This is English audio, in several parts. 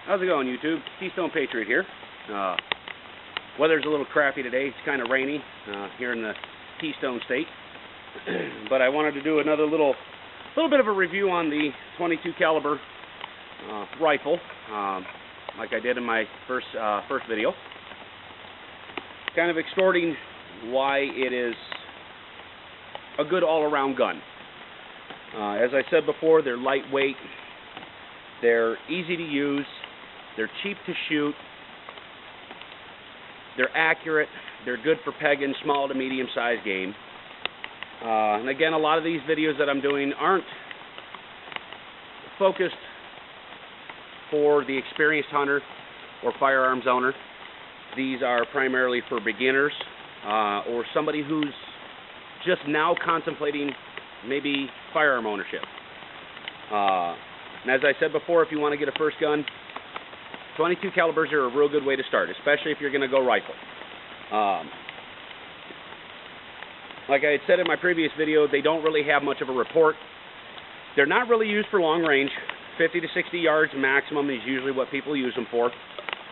How's it going, YouTube? Keystone Patriot here. Weather's a little crappy today. It's kind of rainy here in the Keystone State. But I wanted to do another little bit of a review on the 22 caliber rifle, like I did in my first video. Kind of extorting why it is a good all-around gun. As I said before, they're lightweight, they're easy to use, they're cheap to shoot, they're accurate, they're good for pegging small to medium-sized game. And again, a lot of these videos that I'm doing aren't focused for the experienced hunter or firearms owner. These are primarily for beginners or somebody who's just now contemplating maybe firearm ownership. And as I said before, if you want to get a first gun, 22 calibers are a real good way to start, especially if you're going to go rifle. Like I had said in my previous video, they don't really have much of a report. They're not really used for long range. 50 to 60 yards maximum is usually what people use them for.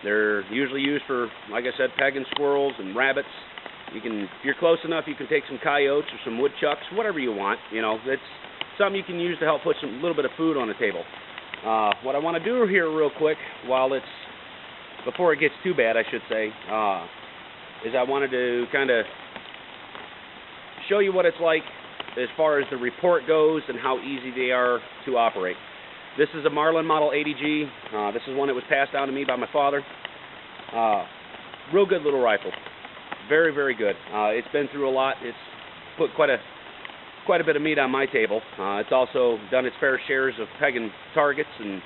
They're usually used for, like I said, pegging squirrels and rabbits. You can, if you're close enough, you can take some coyotes or some woodchucks, whatever you want. You know, it's something you can use to help put a little bit of food on the table. What I want to do here real quick, before it gets too bad, I should say, is I wanted to kind of show you what it's like as far as the report goes and how easy they are to operate. This is a Marlin Model 80G. This is one that was passed down to me by my father. Real good little rifle. Very, very good. It's been through a lot. It's put quite a bit of meat on my table. It's also done its fair shares of pegging targets and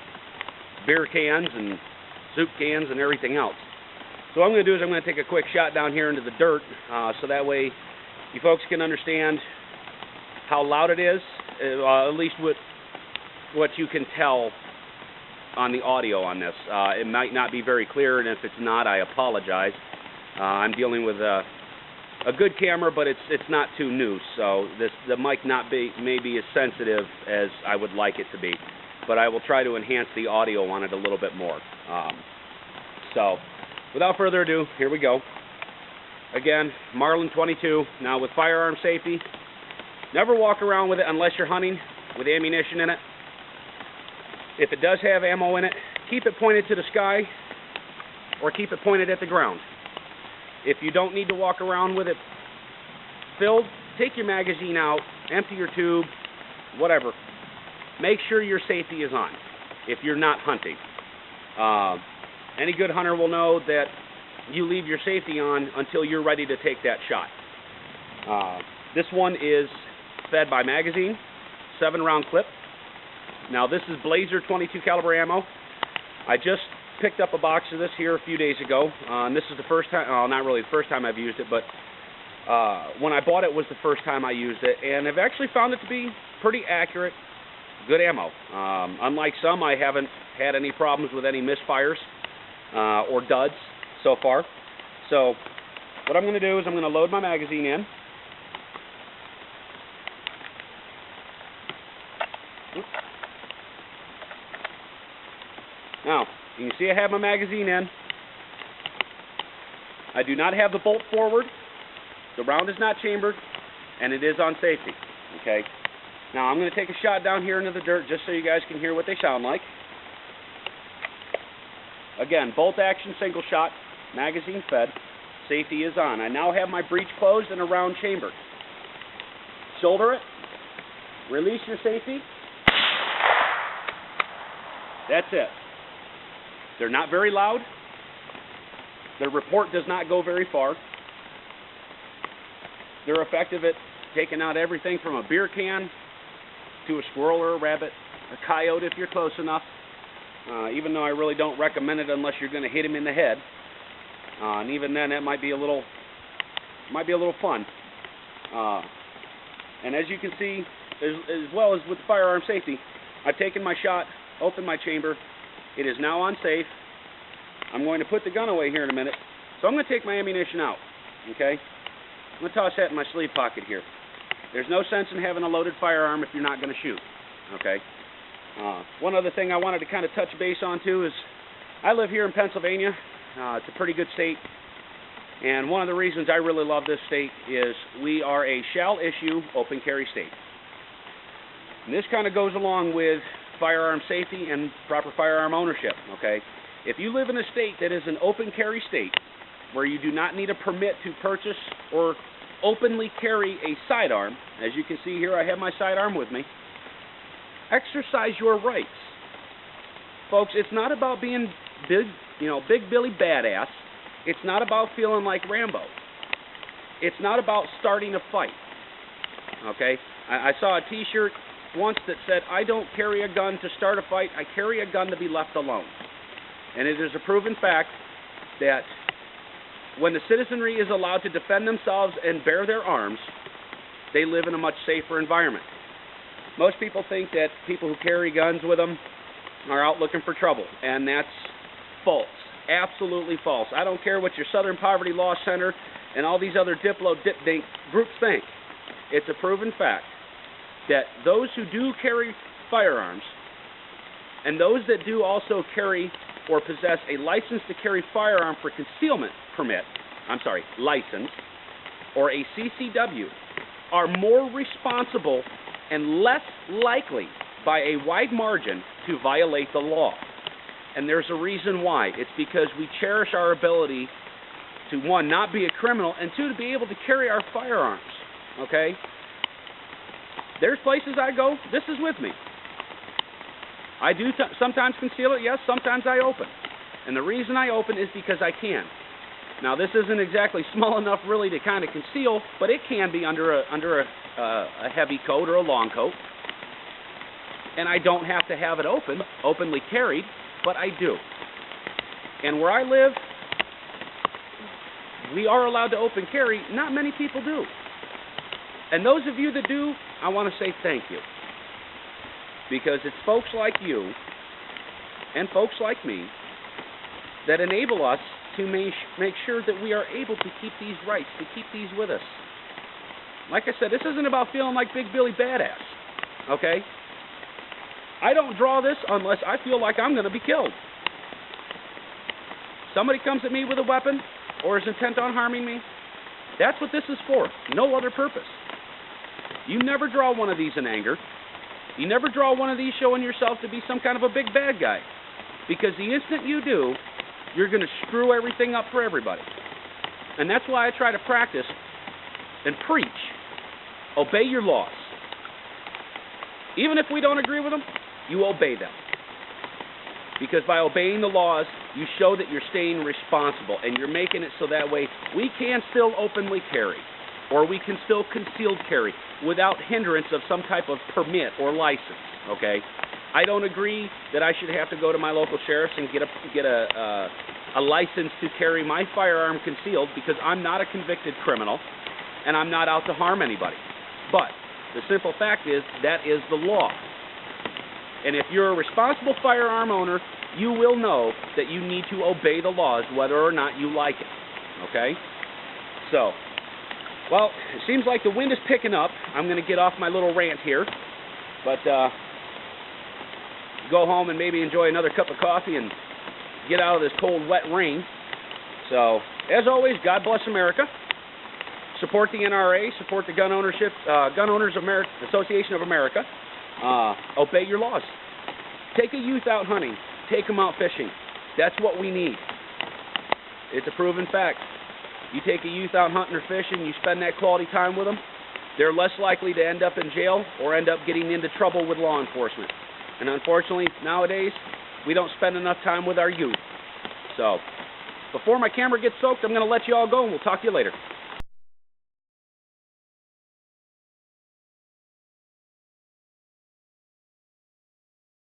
beer cans and soup cans and everything else. So what I'm going to do is I'm going to take a quick shot down here into the dirt so that way you folks can understand how loud it is, at least what you can tell on the audio on this. It might not be very clear, and if it's not, I apologize. I'm dealing with a good camera, but it's not too new, so the mic may be as sensitive as I would like it to be, but I will try to enhance the audio on it a little bit more. So without further ado, here we go. Again, Marlin 22. Now with firearm safety, never walk around with it unless you're hunting with ammunition in it. If it does have ammo in it, keep it pointed to the sky or keep it pointed at the ground. If you don't need to walk around with it filled, take your magazine out, empty your tube, whatever. Make sure your safety is on if you're not hunting. Any good hunter will know that you leave your safety on until you're ready to take that shot. This one is fed by magazine, 7-round clip. Now this is Blazer 22 caliber ammo. I just picked up a box of this here a few days ago, and this is the first time, well, not really the first time I've used it, but when I bought it was the first time I used it, and I've actually found it to be pretty accurate, good ammo. Unlike some, I haven't had any problems with any misfires or duds so far. So what I'm going to do is I'm going to load my magazine in. Now, you can see I have my magazine in. I do not have the bolt forward. The round is not chambered, and it is on safety. Okay. Now I'm going to take a shot down here into the dirt just so you guys can hear what they sound like. Again, bolt action, single shot, magazine fed, safety is on. I now have my breech closed and a round chambered. Shoulder it, release your safety. That's it. They're not very loud. Their report does not go very far. They're effective at taking out everything from a beer can to a squirrel or a rabbit, a coyote if you're close enough. Even though I really don't recommend it unless you're going to hit him in the head. And even then, that might be a little fun. And as you can see, as well as with firearm safety, I've taken my shot, opened my chamber. It is now on safe. I'm going to put the gun away here in a minute. So I'm going to take my ammunition out. Okay? I'm going to toss that in my sleeve pocket here. There's no sense in having a loaded firearm if you're not going to shoot. Okay? One other thing I wanted to kind of touch base on too is I live here in Pennsylvania. It's a pretty good state. And one of the reasons I really love this state is we are a shall-issue open carry state. And this kind of goes along with firearm safety and proper firearm ownership, okay? If you live in a state that is an open carry state, where you do not need a permit to purchase or openly carry a sidearm, as you can see here, I have my sidearm with me, exercise your rights. Folks, it's not about being big, Big Billy Badass. It's not about feeling like Rambo. It's not about starting a fight, okay? I saw a t-shirt once that said, I don't carry a gun to start a fight, I carry a gun to be left alone. And it is a proven fact that when the citizenry is allowed to defend themselves and bear their arms, they live in a much safer environment. Most people think that people who carry guns with them are out looking for trouble, and that's false. Absolutely false. I don't care what your Southern Poverty Law Center and all these other dip-dink groups think. It's a proven fact that those who do carry firearms and those that do also carry or possess a license to carry firearm for concealment license, or a CCW, are more responsible and less likely by a wide margin to violate the law. And there's a reason why. It's because we cherish our ability to, one, not be a criminal, and two, to be able to carry our firearms, okay? There's places I go, this is with me. I do sometimes conceal it, yes, sometimes I open. And the reason I open is because I can. Now, this isn't exactly small enough really to kind of conceal, but it can be under a heavy coat or a long coat. And I don't have to have it openly carried, but I do. And where I live, we are allowed to open carry. Not many people do. And those of you that do, I want to say thank you. Because it's folks like you and folks like me that enable us to make sure that we are able to keep these rights, to keep these with us. Like I said, this isn't about feeling like Big Billy Badass, okay? I don't draw this unless I feel like I'm going to be killed. Somebody comes at me with a weapon or is intent on harming me, that's what this is for, no other purpose. You never draw one of these in anger. You never draw one of these showing yourself to be some kind of a big bad guy. Because the instant you do, you're going to screw everything up for everybody. And that's why I try to practice and preach. Obey your laws. Even if we don't agree with them, you obey them. Because by obeying the laws, you show that you're staying responsible, and you're making it so that way we can still openly carry, or we can still concealed carry without hindrance of some type of permit or license, okay? I don't agree that I should have to go to my local sheriff's and get a license to carry my firearm concealed, because I'm not a convicted criminal and I'm not out to harm anybody. But the simple fact is that is the law. And if you're a responsible firearm owner, you will know that you need to obey the laws whether or not you like it, okay? So, well, it seems like the wind is picking up. I'm going to get off my little rant here, but go home and maybe enjoy another cup of coffee and get out of this cold, wet rain. So, as always, God bless America. Support the NRA. Support the Gun Owners Association of America. Obey your laws. Take a youth out hunting. Take them out fishing. That's what we need. It's a proven fact. You take a youth out hunting or fishing, you spend that quality time with them, they're less likely to end up in jail or end up getting into trouble with law enforcement. And unfortunately, nowadays, we don't spend enough time with our youth. So, before my camera gets soaked, I'm going to let you all go, and we'll talk to you later.